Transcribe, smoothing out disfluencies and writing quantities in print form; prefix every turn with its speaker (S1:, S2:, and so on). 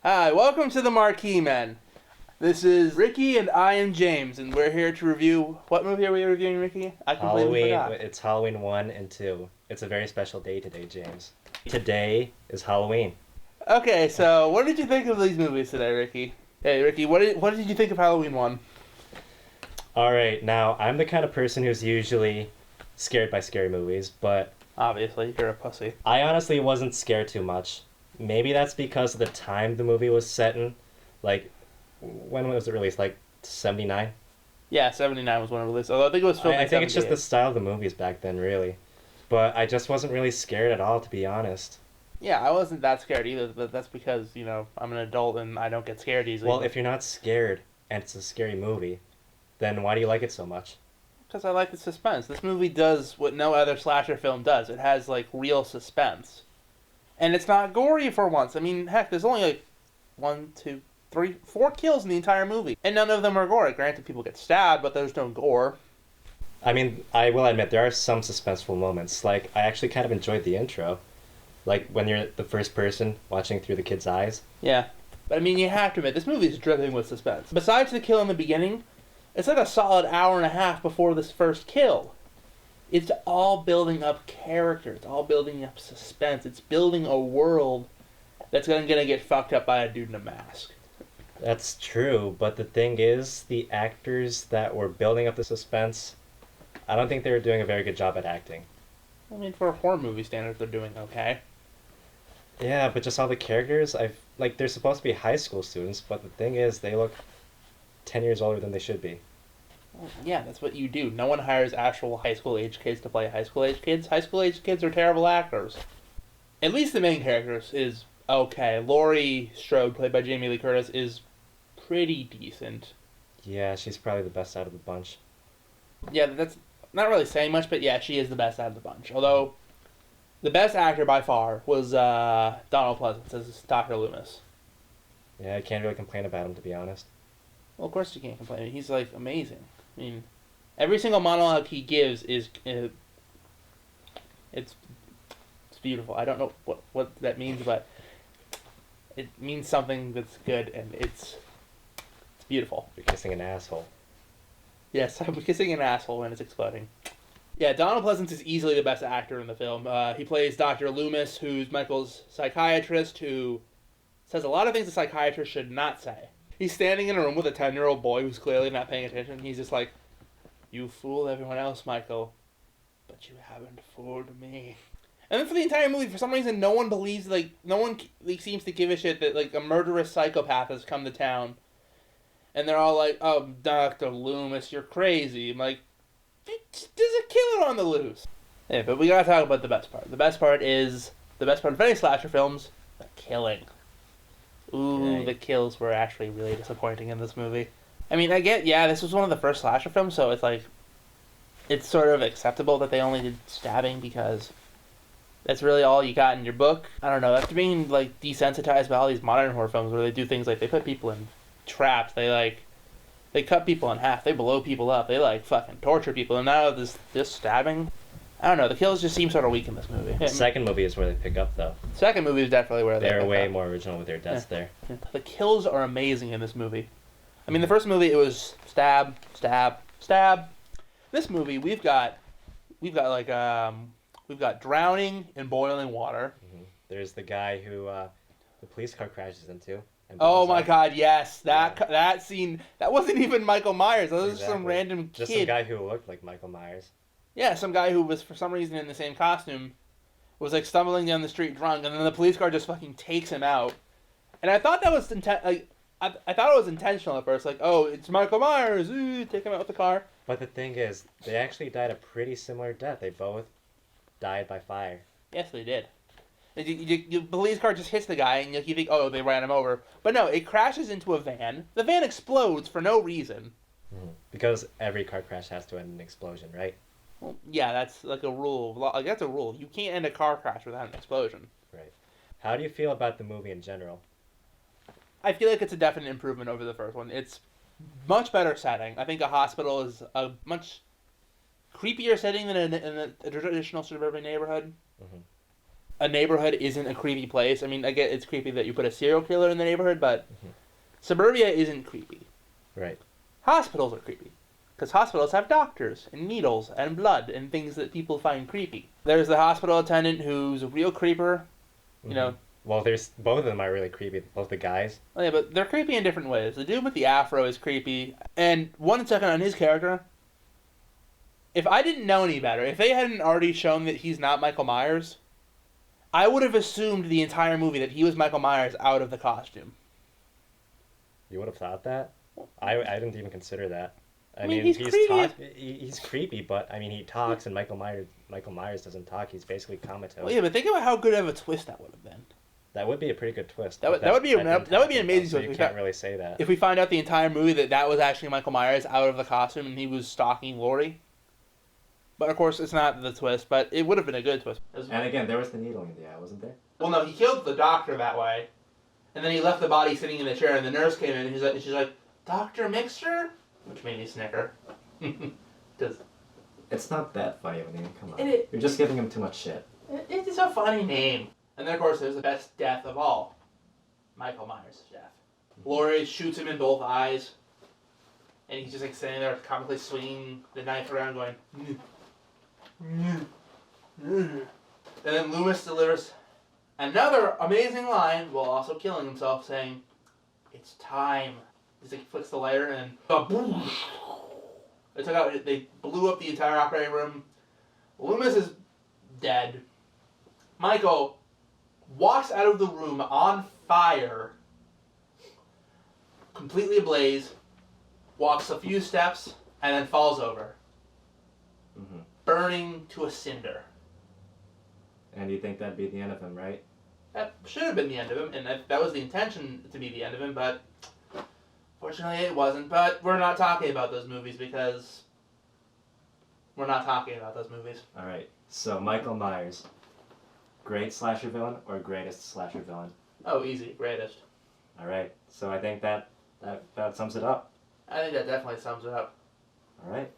S1: Hi, welcome to the Marquee Men. This is Ricky and I am James, and we're here to review... What movie are we reviewing, Ricky? I completely
S2: Halloween,
S1: forgot.
S2: it's Halloween 1 and 2. It's a very special day today, James. Today is Halloween.
S1: Okay, so what did you think of these movies today, Ricky? Hey, Ricky, what did you think of Halloween 1?
S2: Alright, now, I'm the kind of person who's usually scared by scary movies, but
S1: Obviously, you're a pussy.
S2: I honestly wasn't scared too much. Maybe that's because of the time the movie was set in. Like, when was it released? Like, 79?
S1: Yeah, 79 was when it released, although I think it was filmed
S2: I
S1: in
S2: think it's just the
S1: 78.
S2: style of the movies back then, really. But I just wasn't really scared at all, to be honest.
S1: Yeah, I wasn't that scared either, but that's because, I'm an adult and I don't get scared easily.
S2: Well, if you're not scared and it's a scary movie, then why do you like it so much?
S1: Because I like the suspense. This movie does what no other slasher film does. It has, real suspense. And it's not gory for once. I mean, heck, there's only, 1, 2, 3, 4 kills in the entire movie. And none of them are gory. Granted, people get stabbed, but there's no gore.
S2: I mean, I will admit, there are some suspenseful moments. Like, I actually kind of enjoyed the intro. Like, when you're the first person watching through the kid's eyes.
S1: Yeah. But, I mean, you have to admit, this movie is dripping with suspense. Besides the kill in the beginning, it's like a solid hour and a half before this first kill. It's all building up character. It's all building up suspense. It's building a world that's gonna get fucked up by a dude in a mask.
S2: That's true, but the thing is, the actors that were building up the suspense, I don't think they were doing a very good job at acting.
S1: I mean, for horror movie standards, they're doing okay.
S2: Yeah, but just all the characters, they're supposed to be high school students, but the thing is, they look 10 years older than they should be.
S1: Well, yeah, that's what you do. No one hires actual high school age kids to play high school age kids. High school age kids are terrible actors. At least the main characters is okay. Laurie Strode, played by Jamie Lee Curtis, is pretty decent.
S2: Yeah, she's probably the best out of the bunch.
S1: Yeah, that's not really saying much, but yeah, she is the best out of the bunch. Although, the best actor by far was Donald Pleasance as Dr. Loomis.
S2: Yeah, I can't really complain about him, to be honest.
S1: Well, of course you can't complain. He's, amazing. I mean, every single monologue he gives is... it's beautiful. I don't know what that means, but it means something that's good, and it's beautiful.
S2: You're kissing an asshole.
S1: Yes, I'm kissing an asshole when it's exploding. Yeah, Donald Pleasance is easily the best actor in the film. He plays Dr. Loomis, who's Michael's psychiatrist, who says a lot of things a psychiatrist should not say. He's standing in a room with a 10-year-old boy who's clearly not paying attention. He's just like, "You fooled everyone else, Michael, but you haven't fooled me." And then for the entire movie, for some reason, no one believes, no one seems to give a shit that, a murderous psychopath has come to town. And they're all like, "Oh, Dr. Loomis, you're crazy." I'm like, there's a killer on the loose. Yeah, but we gotta talk about the best part. The best part of any slasher films, the killing. Ooh,
S2: Right.
S1: the kills were actually really disappointing in this movie. I mean, this was one of the first slasher films, so it's sort of acceptable that they only did stabbing because that's really all you got in your book. I don't know, after being, desensitized by all these modern horror films where they do things like they put people in traps, they cut people in half, they blow people up, they, fucking torture people, and now this stabbing, I don't know, the kills just seem sort of weak in this movie.
S2: The second movie is where they pick up, though.
S1: Second movie is definitely where
S2: They're
S1: pick
S2: way
S1: up.
S2: more original with their deaths there.
S1: Yeah. The kills are amazing in this movie. I mean, the first movie, it was stab, stab, stab. This movie, we've got drowning in boiling water.
S2: Mm-hmm. There's the guy who the police car crashes into.
S1: Oh my God! Yes,
S2: Yeah.
S1: that scene. That wasn't even Michael Myers. That was just some
S2: Exactly.
S1: random
S2: Just
S1: kid.
S2: some guy who looked like Michael Myers.
S1: Yeah, some guy who was for some reason in the same costume was stumbling down the street drunk, and then the police car just fucking takes him out. And I thought that was I thought it was intentional at first, oh, it's Michael Myers, ooh, take him out with the car.
S2: But the thing is, they actually died a pretty similar death. They both died by fire.
S1: Yes, they did. The police car just hits the guy, and you think, oh, they ran him over. But no, it crashes into a van. The van explodes for no reason.
S2: Mm-hmm. Because every car crash has to end in an explosion, right?
S1: Well, yeah, that's a rule of law. That's a rule. You can't end a car crash without an explosion.
S2: Right. How do you feel about the movie in general?
S1: I feel like it's a definite improvement over the first one. It's much better setting. I think a hospital is a much creepier setting than in a traditional suburban neighborhood.
S2: Mm-hmm.
S1: a neighborhood isn't a creepy place. I mean, I get it's creepy that you put a serial killer in the neighborhood, but suburbia isn't creepy.
S2: Right.
S1: Hospitals are creepy. Because hospitals have doctors and needles and blood and things that people find creepy. There's the hospital attendant who's a real creeper. You know.
S2: Well, there's both of them are really creepy. Both the guys.
S1: Oh yeah, but they're creepy in different ways. The dude with the afro is creepy. And 1 second on his character. If I didn't know any better, if they hadn't already shown that he's not Michael Myers, I would have assumed the entire movie that he was Michael Myers out of the costume.
S2: You would have thought that? I didn't even consider that.
S1: I mean, he's creepy.
S2: He's creepy, but I mean, he talks, and Michael Myers doesn't talk. He's basically comatose.
S1: Well, yeah, but think about how good of a twist that would have been.
S2: That would be a pretty good twist.
S1: That would be an amazing
S2: so
S1: twist.
S2: You can't really say that.
S1: If we find out the entire movie that was actually Michael Myers out of the costume and he was stalking Laurie. But of course, it's not the twist. But it would have been a good twist.
S2: And again, there was the needle in the eye, wasn't there?
S1: Well, no, he killed the doctor that way, and then he left the body sitting in the chair, and the nurse came in, and she's like, "Dr. Mixture?" Which made me snicker.
S2: It's not that funny of a name. Come on,
S1: you're
S2: just giving him too much shit.
S1: It is a funny name. And then, of course, there's the best death of all. Michael Myers' death. Laurie shoots him in both eyes. And he's just like sitting there comically swinging the knife around going... And then Loomis delivers another amazing line while also killing himself saying, "It's time." He's like flicks the lighter and boom. They blew up the entire operating room. Loomis is dead. Michael walks out of the room on fire, completely ablaze, walks a few steps, and then falls over, burning to a cinder.
S2: And you think that'd be the end of him, right?
S1: That should have been the end of him, and that was the intention to be the end of him, but fortunately it wasn't. But we're not talking about those movies because we're not talking about those movies.
S2: Alright, so Michael Myers. Great slasher villain or greatest slasher villain?
S1: Oh, easy. Greatest.
S2: Alright, so I think that sums it up.
S1: I think that definitely sums it up.
S2: Alright.